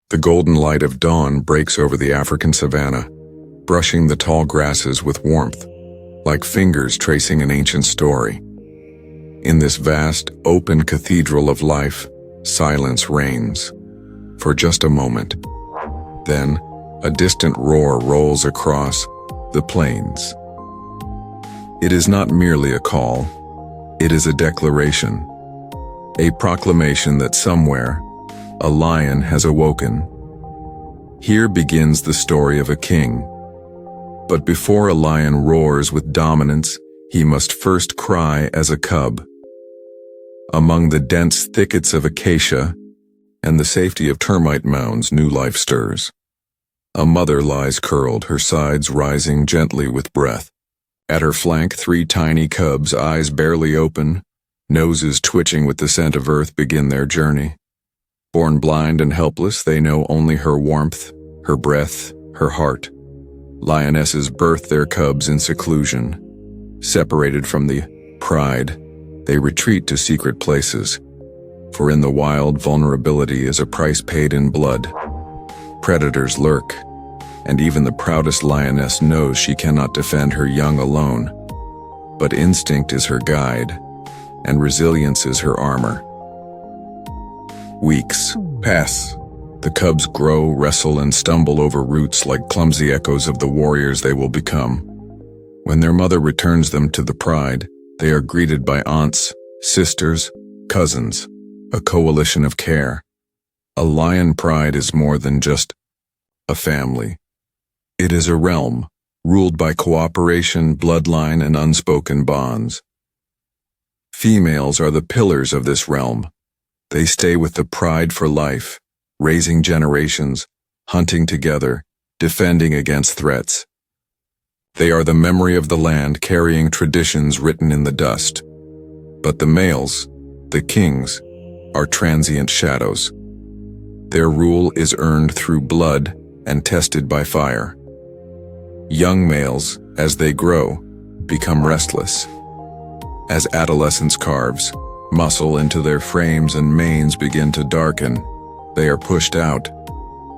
The golden light of dawn breaks over the African savannah, brushing the tall grasses with warmth, like fingers tracing an ancient story. In this vast, open cathedral of life, silence reigns. For just a moment. Then, a distant roar rolls across the plains. It is not merely a call, it is a declaration, a proclamation that somewhere, a lion has awoken. Here begins the story of a king. But before a lion roars with dominance, he must first cry as a cub. Among the dense thickets of acacia and the safety of termite mounds, new life stirs. A mother lies curled, her sides rising gently with breath. At her flank, 3 tiny cubs, eyes barely open, noses twitching with the scent of earth, begin their journey. Born blind and helpless, they know only her warmth, her breath, her heart. Lionesses birth their cubs in seclusion. Separated from the pride, they retreat to secret places. For in the wild, vulnerability is a price paid in blood. Predators lurk, and even the proudest lioness knows she cannot defend her young alone. But instinct is her guide, and resilience is her armor. Weeks pass. The cubs grow, wrestle, and stumble over roots like clumsy echoes of the warriors they will become. When their mother returns them to the pride, they are greeted by aunts, sisters, cousins, a coalition of care. A lion pride is more than just a family. It is a realm, ruled by cooperation, bloodline, and unspoken bonds. Females are the pillars of this realm. They stay with the pride for life, raising generations, hunting together, defending against threats. They are the memory of the land, carrying traditions written in the dust. But the males, the kings, are transient shadows. Their rule is earned through blood and tested by fire. Young males, as they grow, become restless. As adolescence carves muscle into their frames and manes begin to darken, they are pushed out,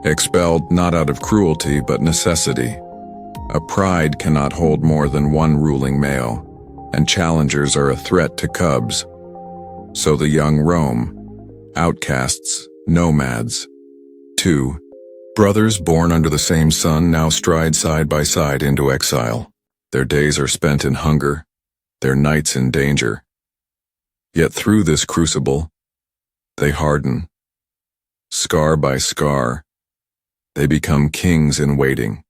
expelled not out of cruelty but necessity. A pride cannot hold more than one ruling male, and challengers are a threat to cubs. So the young roam, outcasts, nomads. 2 brothers born under the same sun now stride side by side into exile. Their days are spent in hunger, their nights in danger. Yet through this crucible, they harden. Scar by scar, they become kings in waiting.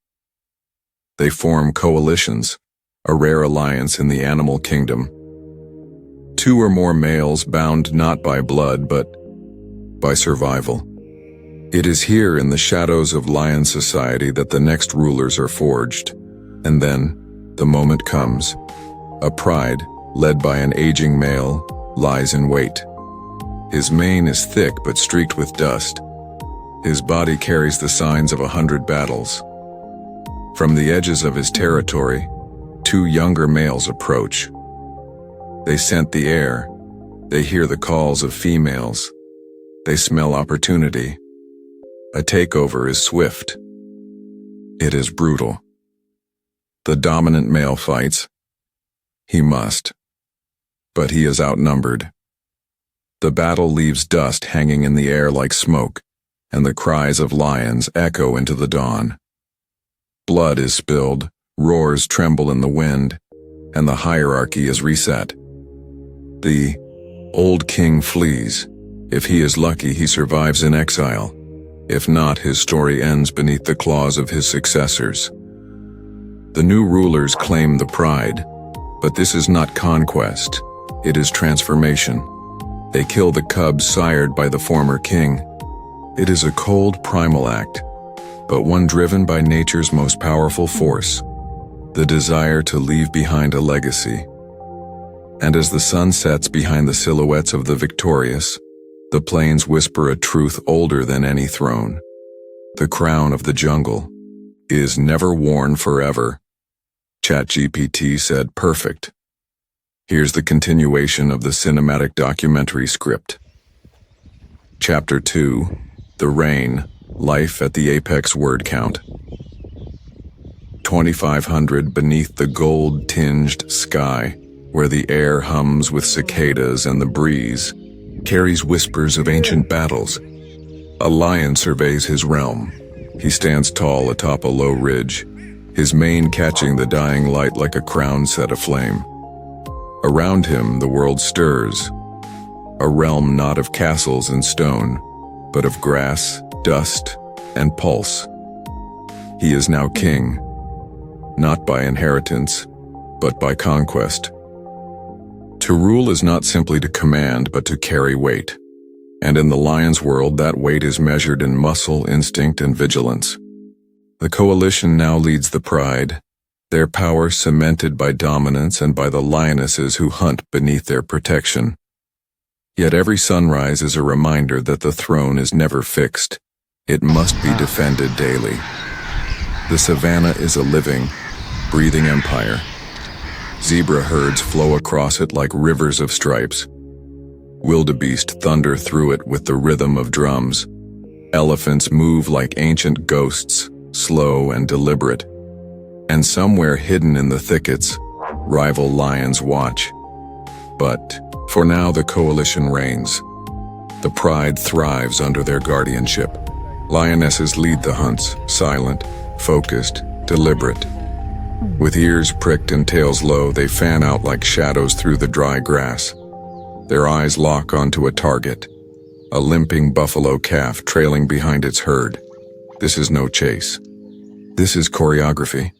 They form coalitions, a rare alliance in the animal kingdom. 2 or more males bound not by blood but by survival. It is here in the shadows of lion society that the next rulers are forged. And then, the moment comes. A pride, led by an aging male, lies in wait. His mane is thick but streaked with dust. His body carries the signs of 100 battles. From the edges of his territory, 2 younger males approach. They scent the air. They hear the calls of females. They smell opportunity. A takeover is swift. It is brutal. The dominant male fights. He must. But he is outnumbered. The battle leaves dust hanging in the air like smoke, and the cries of lions echo into the dawn. Blood is spilled, roars tremble in the wind, and the hierarchy is reset. The old king flees. If he is lucky, he survives in exile. If not, his story ends beneath the claws of his successors. The new rulers claim the pride, but this is not conquest. It is transformation. They kill the cubs sired by the former king. It is a cold, primal act, but one driven by nature's most powerful force, the desire to leave behind a legacy. And as the sun sets behind the silhouettes of the victorious, the plains whisper a truth older than any throne. The crown of the jungle is never worn forever. ChatGPT said perfect. Here's the continuation of the cinematic documentary script. Chapter 2, The Reign Life at the apex word count. 2,500 beneath the gold-tinged sky, where the air hums with cicadas and the breeze carries whispers of ancient battles. A lion surveys his realm. He stands tall atop a low ridge, his mane catching the dying light like a crown set aflame. Around him, the world stirs, a realm not of castles and stone, but of grass, dust, and pulse. He is now king, not by inheritance, but by conquest. To rule is not simply to command, but to carry weight. And in the lion's world, that weight is measured in muscle, instinct, and vigilance. The coalition now leads the pride, their power cemented by dominance and by the lionesses who hunt beneath their protection. Yet every sunrise is a reminder that the throne is never fixed. It must be defended daily. The Savannah is a living, breathing empire. Zebra herds flow across it like rivers of stripes. Wildebeest thunder through it with the rhythm of drums. Elephants move like ancient ghosts, slow and deliberate. And somewhere hidden in the thickets, rival lions watch. But for now, the coalition reigns. The pride thrives under their guardianship. Lionesses lead the hunts, silent, focused, deliberate. With ears pricked and tails low, they fan out like shadows through the dry grass. Their eyes lock onto a target, a limping buffalo calf trailing behind its herd. This is no chase. This is choreography,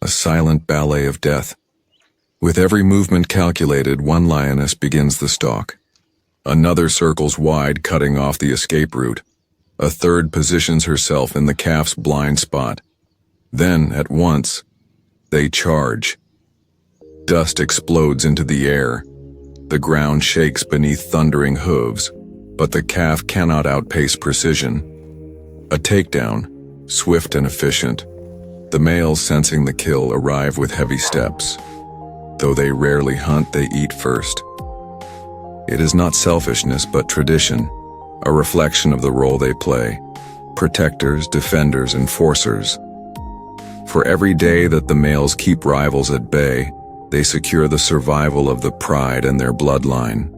a silent ballet of death. With every movement calculated, one lioness begins the stalk. Another circles wide, cutting off the escape route. A third positions herself in the calf's blind spot. Then, at once, they charge. Dust explodes into the air. The ground shakes beneath thundering hooves, but the calf cannot outpace precision. A takedown, swift and efficient. The males, sensing the kill, arrive with heavy steps. Though they rarely hunt, they eat first. It is not selfishness, but tradition, a reflection of the role they play. Protectors, defenders, enforcers. For every day that the males keep rivals at bay, they secure the survival of the pride and their bloodline.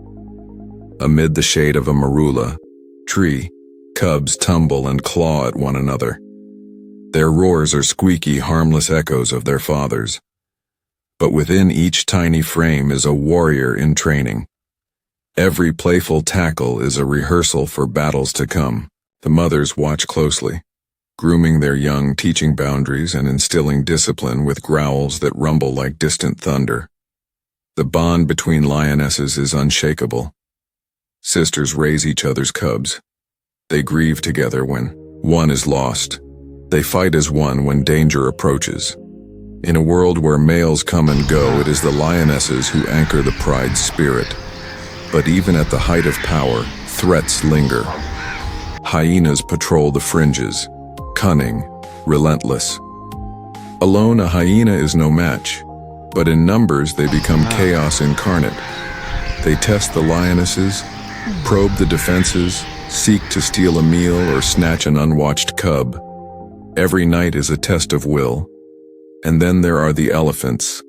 Amid the shade of a marula tree, cubs tumble and claw at one another. Their roars are squeaky, harmless echoes of their fathers. But within each tiny frame is a warrior in training. Every playful tackle is a rehearsal for battles to come. The mothers watch closely, grooming their young, teaching boundaries and instilling discipline with growls that rumble like distant thunder. The bond between lionesses is unshakable. Sisters raise each other's cubs. They grieve together when one is lost. They fight as one when danger approaches. In a world where males come and go, it is the lionesses who anchor the pride's spirit. But even at the height of power, threats linger. Hyenas patrol the fringes, cunning, relentless. Alone, a hyena is no match, but in numbers they become chaos incarnate. They test the lionesses, probe the defenses, seek to steal a meal or snatch an unwatched cub. Every night is a test of will. And then there are the elephants,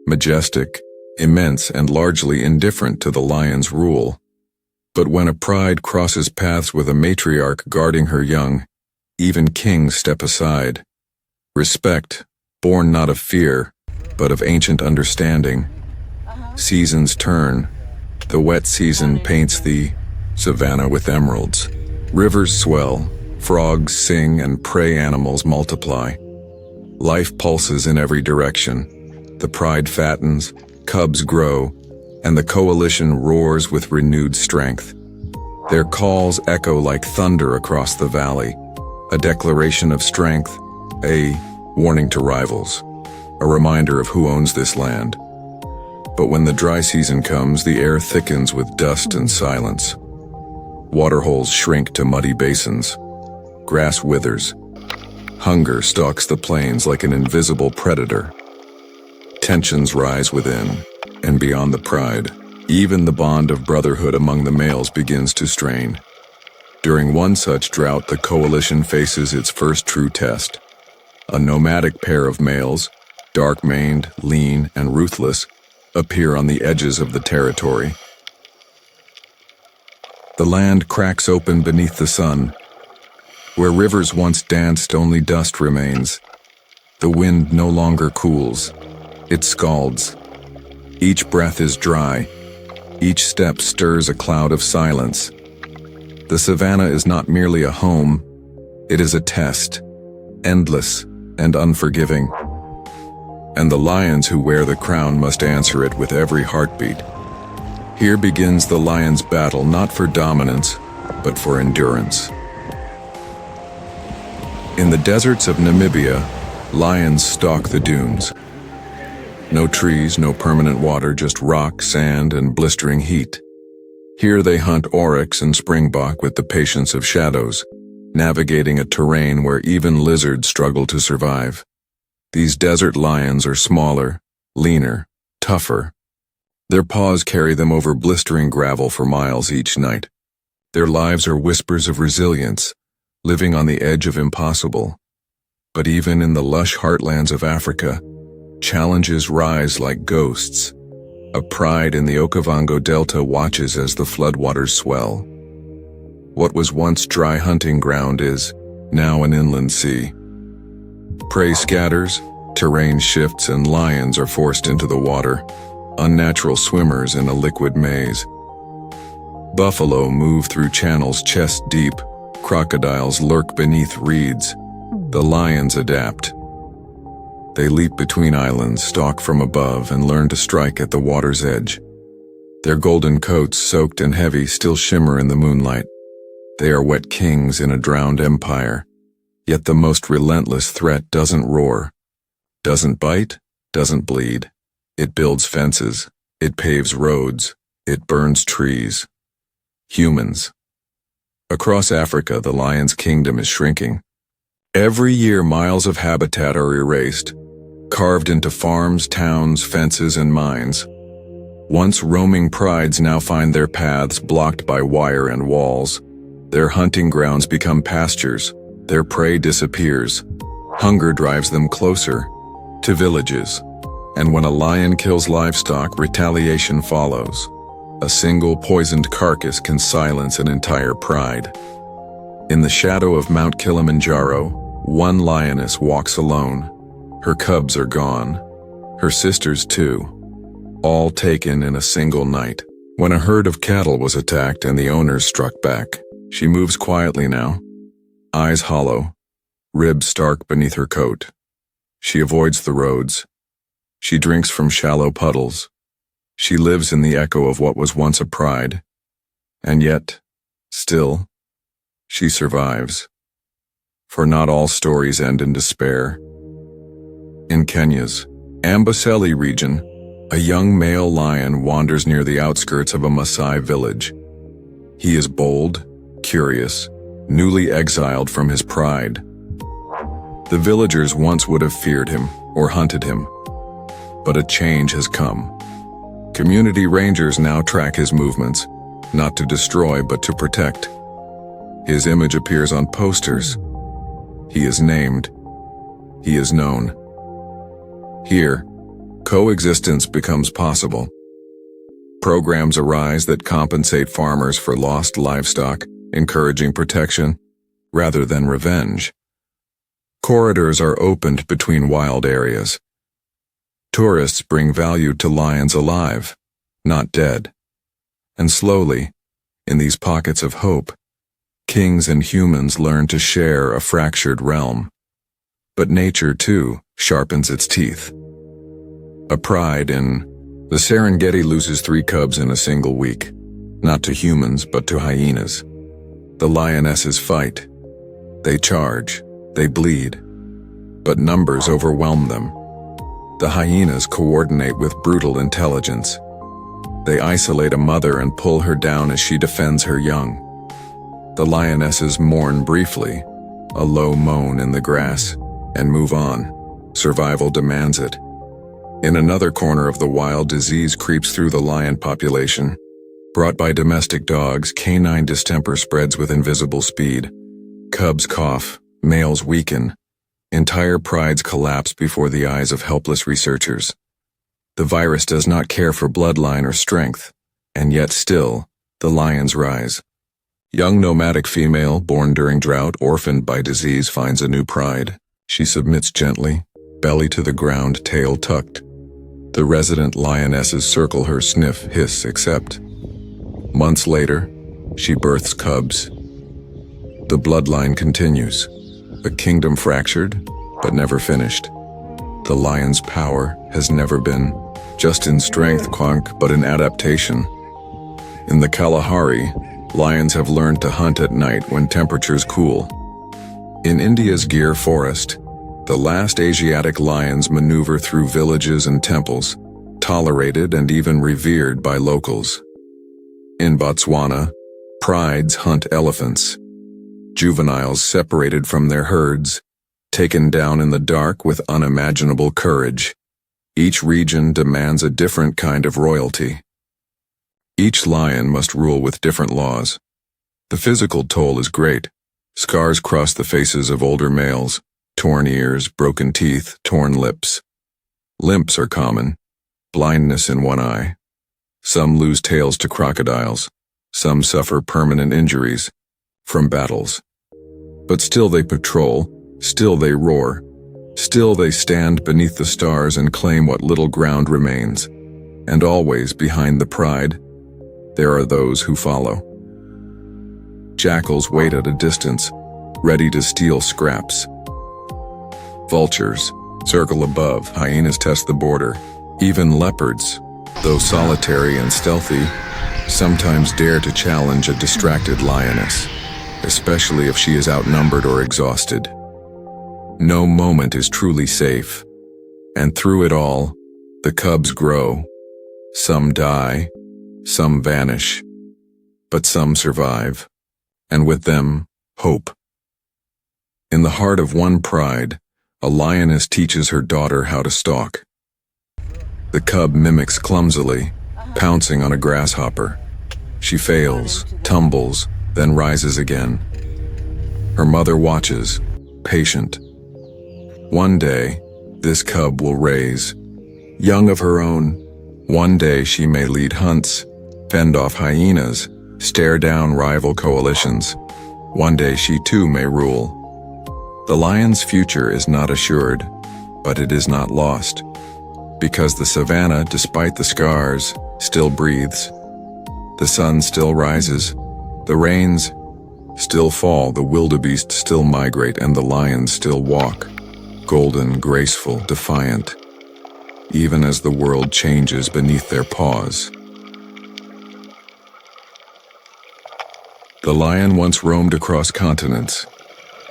majestic, immense, and largely indifferent to the lion's rule. But when a pride crosses paths with a matriarch guarding her young, even kings step aside. Respect, born not of fear, but of ancient understanding. Seasons turn. The wet season paints the Savannah with emeralds. Rivers swell, frogs sing, and prey animals multiply. Life pulses in every direction. The pride fattens, cubs grow, and the coalition roars with renewed strength. Their calls echo like thunder across the valley, a declaration of strength, a warning to rivals, a reminder of who owns this land. But when the dry season comes, the air thickens with dust and silence. Waterholes shrink to muddy basins. Grass withers. Hunger stalks the plains like an invisible predator. Tensions rise within, and beyond the pride, even the bond of brotherhood among the males begins to strain. During one such drought, the coalition faces its first true test. A nomadic pair of males, dark-maned, lean, and ruthless, appear on the edges of the territory. The land cracks open beneath the sun. Where rivers once danced, only dust remains. The wind no longer cools. It scalds. Each breath is dry. Each step stirs a cloud of silence. The savannah is not merely a home. It is a test, endless and unforgiving. And the lions who wear the crown must answer it with every heartbeat. Here begins the lion's battle, not for dominance, but for endurance. In the deserts of Namibia, lions stalk the dunes. No trees, no permanent water, just rock, sand, and blistering heat. Here they hunt oryx and springbok with the patience of shadows, navigating a terrain where even lizards struggle to survive. These desert lions are smaller, leaner, tougher. Their paws carry them over blistering gravel for miles each night. Their lives are whispers of resilience, living on the edge of impossible. But even in the lush heartlands of Africa, challenges rise like ghosts. A pride in the Okavango Delta watches as the floodwaters swell. What was once dry hunting ground is now an inland sea. Prey scatters, terrain shifts, and lions are forced into the water, unnatural swimmers in a liquid maze. Buffalo move through channels chest deep, crocodiles lurk beneath reeds. The lions adapt. They leap between islands, stalk from above, and learn to strike at the water's edge. Their golden coats, soaked and heavy, still shimmer in the moonlight. They are wet kings in a drowned empire. Yet the most relentless threat doesn't roar, doesn't bite, doesn't bleed. It builds fences, it paves roads, it burns trees. Humans. Across Africa, the lion's kingdom is shrinking. Every year, miles of habitat are erased, carved into farms, towns, fences, and mines. Once roaming prides now find their paths blocked by wire and walls. Their hunting grounds become pastures. Their prey disappears. Hunger drives them closer to villages. And when a lion kills livestock, retaliation follows. A single poisoned carcass can silence an entire pride. In the shadow of Mount Kilimanjaro, one lioness walks alone. Her cubs are gone. Her sisters too. All taken in a single night. When a herd of cattle was attacked and the owners struck back, she moves quietly now. Eyes hollow, ribs stark beneath her coat. She avoids the roads. She drinks from shallow puddles. She lives in the echo of what was once a pride. And yet, still, she survives. For not all stories end in despair. In Kenya's Amboseli region, a young male lion wanders near the outskirts of a Maasai village. He is bold, curious, newly exiled from his pride. The villagers once would have feared him or hunted him, but a change has come. Community rangers now track his movements, not to destroy but to protect. His image appears on posters. He is named. He is known. Here, coexistence becomes possible. Programs arise that compensate farmers for lost livestock, encouraging protection rather than revenge. Corridors are opened between wild areas. Tourists bring value to lions alive, not dead. And slowly, in these pockets of hope, kings and humans learn to share a fractured realm. But nature, too, sharpens its teeth. A pride in the Serengeti loses 3 cubs in a single week, not to humans but to hyenas. The lionesses fight. They charge. They bleed. But numbers overwhelm them. The hyenas coordinate with brutal intelligence. They isolate a mother and pull her down as she defends her young. The lionesses mourn briefly, a low moan in the grass, and move on. Survival demands it. In another corner of the wild, disease creeps through the lion population. Brought by domestic dogs, canine distemper spreads with invisible speed. Cubs cough, males weaken. Entire prides collapse before the eyes of helpless researchers. The virus does not care for bloodline or strength, and yet still, the lions rise. Young nomadic female, born during drought, orphaned by disease, finds a new pride. She submits gently, belly to the ground, tail tucked. The resident lionesses circle her, sniff, hiss, accept. Months later, she births cubs. The bloodline continues. A kingdom fractured, but never finished. The lion's power has never been just in strength, but in adaptation. In the Kalahari, lions have learned to hunt at night when temperatures cool. In India's Gir forest, the last Asiatic lions maneuver through villages and temples, tolerated and even revered by locals. In Botswana, prides hunt elephants. Juveniles separated from their herds, taken down in the dark with unimaginable courage. Each region demands a different kind of royalty. Each lion must rule with different laws. The physical toll is great. Scars cross the faces of older males, torn ears, broken teeth, torn lips. Limps are common, blindness in one eye. Some lose tails to crocodiles. Some suffer permanent injuries from battles. But still they patrol, still they roar, still they stand beneath the stars and claim what little ground remains. And always behind the pride, there are those who follow. Jackals wait at a distance, ready to steal scraps. Vultures circle above, hyenas test the border. Even leopards, though solitary and stealthy, sometimes dare to challenge a distracted lioness, especially if she is outnumbered or exhausted. No moment is truly safe, and through it all, the cubs grow. Some die, some vanish, but some survive, and with them, hope. In the heart of one pride, a lioness teaches her daughter how to stalk. The cub mimics clumsily, pouncing on a grasshopper. She fails, tumbles, then rises again. Her mother watches, patient. One day, this cub will raise, young of her own. One day she may lead hunts, fend off hyenas, stare down rival coalitions. One day she too may rule. The lion's future is not assured, but it is not lost. Because the Savannah, despite the scars, still breathes. The sun still rises. The rains still fall. The wildebeest still migrate, and the lions still walk. Golden, graceful, defiant. Even as the world changes beneath their paws. The lion once roamed across continents.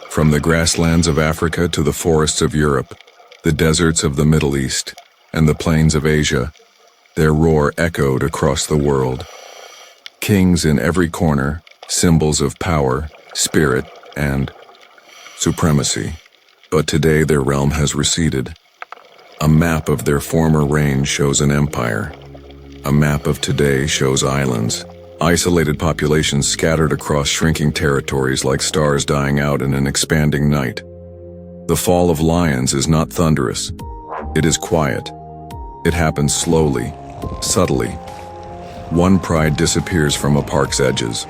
From the grasslands of Africa to the forests of Europe, the deserts of the Middle East, and the plains of Asia, their roar echoed across the world. Kings in every corner, symbols of power, spirit, and supremacy. But today their realm has receded. A map of their former reign shows an empire. A map of today shows islands, isolated populations scattered across shrinking territories like stars dying out in an expanding night. The fall of lions is not thunderous. It is quiet. It happens slowly, subtly. One pride disappears from a park's edges.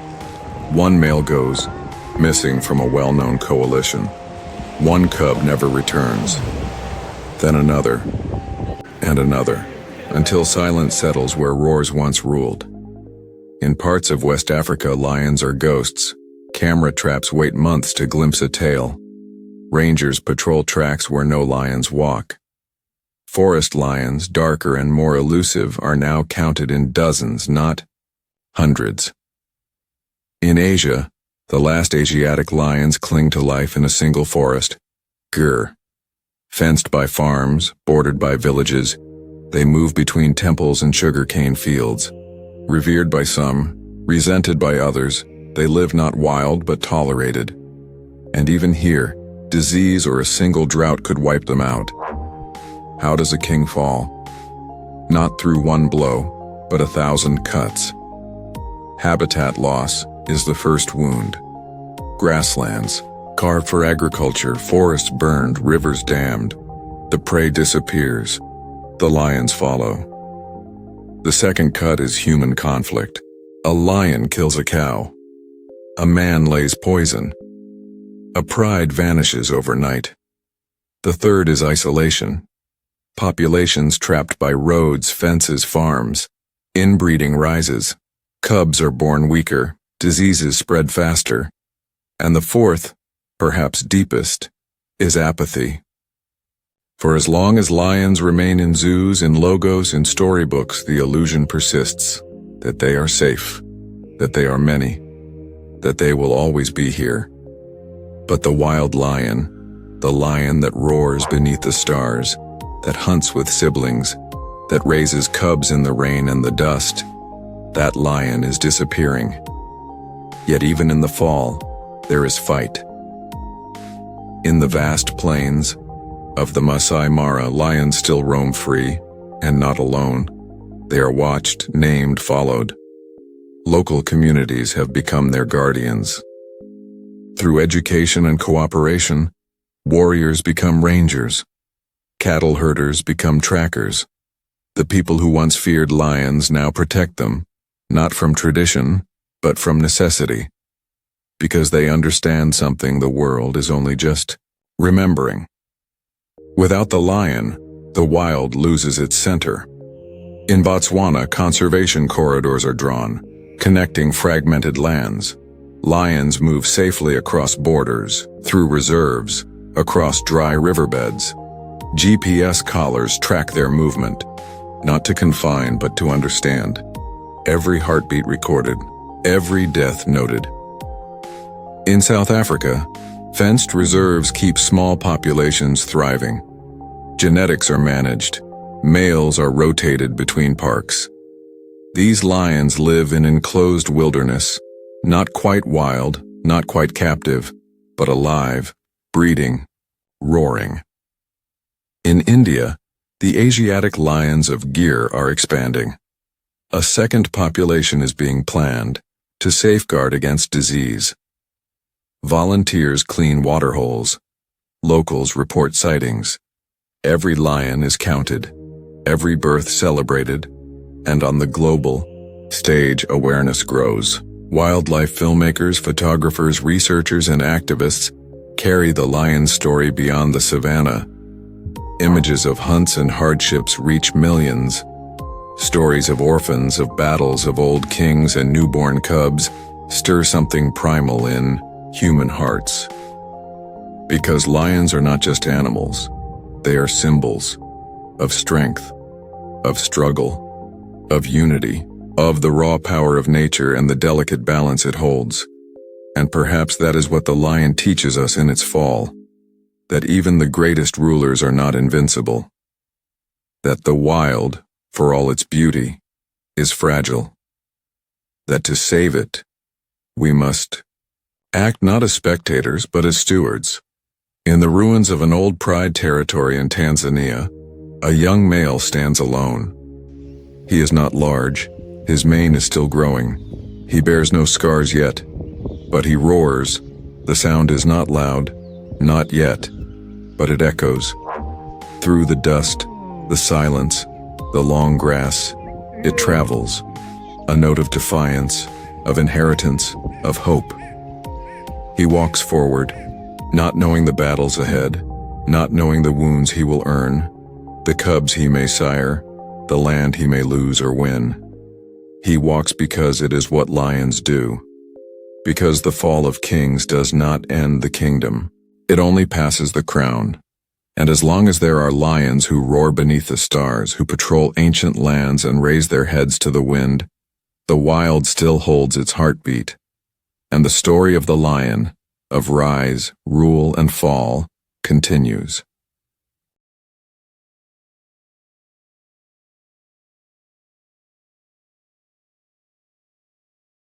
One male goes missing from a well-known coalition. One cub never returns. Then another, and another, until silence settles where roars once ruled. In parts of West Africa, lions are ghosts. Camera traps wait months to glimpse a tail. Rangers patrol tracks where no lions walk. Forest lions, darker and more elusive, are now counted in dozens, not hundreds. In Asia, the last Asiatic lions cling to life in a single forest, Gir. Fenced by farms, bordered by villages, they move between temples and sugarcane fields. Revered by some, resented by others, they live not wild but tolerated. And even here, disease or a single drought could wipe them out. How does a king fall? Not through one blow, but 1,000 cuts. Habitat loss is the first wound. Grasslands, carved for agriculture, forests burned, rivers dammed. The prey disappears. The lions follow. The second cut is human conflict. A lion kills a cow. A man lays poison. A pride vanishes overnight. The third is isolation. Populations trapped by roads, fences, farms. Inbreeding rises. Cubs are born weaker. Diseases spread faster. And the fourth, perhaps deepest, is apathy. For as long as lions remain in zoos, in logos, in storybooks, the illusion persists that they are safe, that they are many, that they will always be here. But the wild lion, the lion that roars beneath the stars, that hunts with siblings, that raises cubs in the rain and the dust, that lion is disappearing. Yet even in the fall, there is fight. In the vast plains of the Masai Mara, lions still roam free, and not alone. They are watched, named, followed. Local communities have become their guardians. Through education and cooperation, warriors become rangers. Cattle herders become trackers. The people who once feared lions now protect them, not from tradition, but from necessity, because they understand something the world is only just remembering. Without the lion, the wild loses its center. In Botswana, conservation corridors are drawn, connecting fragmented lands. Lions move safely across borders, through reserves, across dry riverbeds. GPS collars track their movement, not to confine but to understand. Every heartbeat recorded, every death noted. In South Africa, fenced reserves keep small populations thriving. Genetics are managed. Males are rotated between parks. These lions live in enclosed wilderness, not quite wild, not quite captive, but alive, breeding, roaring. In India, the Asiatic lions of Gir are expanding. A second population is being planned to safeguard against disease. Volunteers clean waterholes. Locals report sightings. Every lion is counted, every birth celebrated, and on the global stage awareness grows. Wildlife filmmakers, photographers, researchers, and activists carry the lion story beyond the savannah. Images of hunts and hardships reach millions. Stories of orphans, of battles, of old kings and newborn cubs stir something primal in human hearts. Because lions are not just animals, they are symbols of strength, of struggle, of unity, of the raw power of nature and the delicate balance it holds. And perhaps that is what the lion teaches us in its fall, that even the greatest rulers are not invincible, that the wild, for all its beauty, is fragile, that to save it, we must act not as spectators but as stewards. In the ruins of an old pride territory in Tanzania, a young male stands alone. He is not large, his mane is still growing, he bears no scars yet, but he roars. The sound is not loud, not yet, but it echoes. Through the dust, the silence, the long grass, it travels, a note of defiance, of inheritance, of hope. He walks forward, not knowing the battles ahead, not knowing the wounds he will earn, the cubs he may sire, the land he may lose or win. He walks because it is what lions do, because the fall of kings does not end the kingdom. It only passes the crown. And as long as there are lions who roar beneath the stars, who patrol ancient lands and raise their heads to the wind, the wild still holds its heartbeat. And the story of the lion, of rise, rule, and fall, continues.